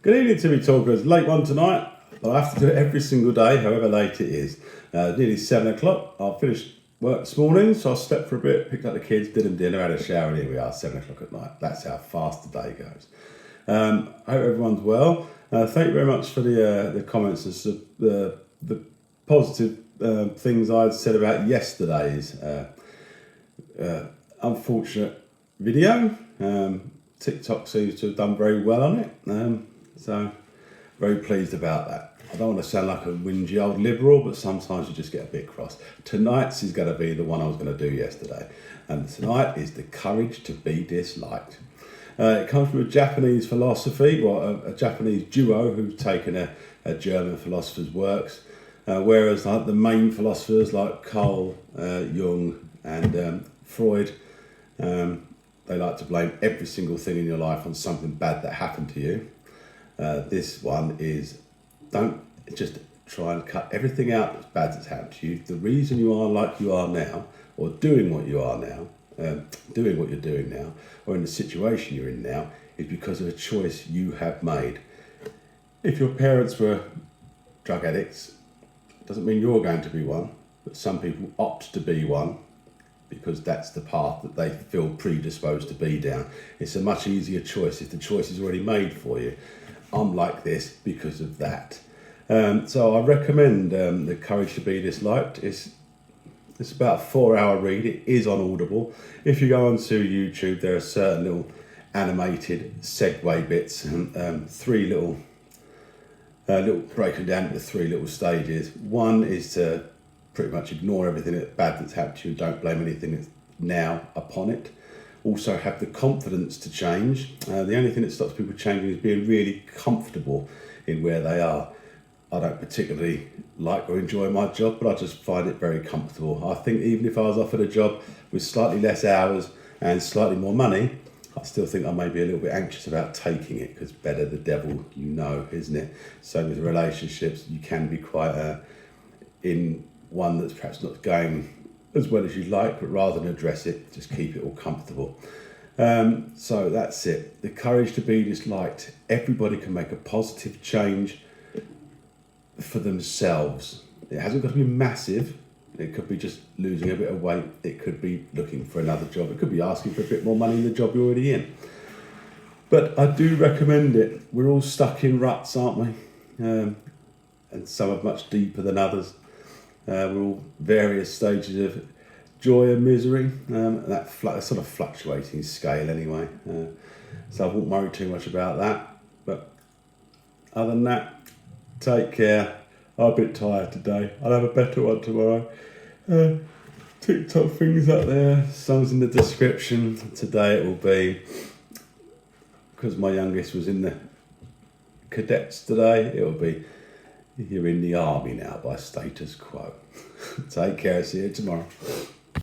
Good evening, Timmy Talkers. Late one tonight, but I have to do it every single day, however late it is. Nearly 7 o'clock. I finished work this morning, so I slept for a bit, picked up the kids, did them dinner, had a shower, and here we are, 7 o'clock at night. That's how fast the day goes. I hope everyone's well. Thank you very much for the comments and the positive things I said about yesterday's unfortunate video. TikTok seems to have done very well on it, so very pleased about that. I don't want to sound like a whingy old liberal, but sometimes you just get a bit cross. Tonight's is going to be the one I was going to do yesterday, and tonight is the courage to be disliked. It comes from a Japanese philosophy, well, a Japanese duo who've taken a German philosopher's works, whereas like the main philosophers like Carl Jung and Freud, they like to blame every single thing in your life on something bad that happened to you. This one is, don't just try and cut everything out that's bad that's happened to you. The reason you are like you are now, or doing what you are now, doing what you're doing now, or in the situation you're in now, is because of a choice you have made. If your parents were drug addicts, doesn't mean you're going to be one, but some people opt to be one because that's the path that they feel predisposed to be down. It's a much easier choice if the choice is already made for you. I'm like this because of that. So I recommend The Courage to Be Disliked. It's about a 4-hour read. It is on Audible. If you go onto YouTube, there are certain little animated segue bits, and three little breaking down into 3 little stages. One is to pretty much ignore everything that's bad that's happened to you. Don't blame anything that's now upon it. Also have the confidence to change. The only thing that stops people changing is being really comfortable in where they are. I don't particularly like or enjoy my job, but I just find it very comfortable. I think even if I was offered a job with slightly less hours and slightly more money, I still think I may be a little bit anxious about taking it, because better the devil you know, isn't it? So with relationships, you can be quite in one that's perhaps not going as well as you'd like, but rather than address it, just keep it all comfortable. So that's it. The courage to be disliked. Everybody can make a positive change for themselves. It hasn't got to be massive. It could be just losing a bit of weight. It could be looking for another job. It could be asking for a bit more money in the job you're already in. But I do recommend it. We're all stuck in ruts, aren't we? And some are much deeper than others. We're all various stages of joy and misery, and that sort of fluctuating scale anyway. So I won't worry too much about that. But other than that, take care. I'm a bit tired today. I'll have a better one tomorrow. TikTok things up there. Songs in the description. Today it will be, because my youngest was in the cadets today, it will be "You're in the Army Now" by Status Quo. Take care. See you tomorrow.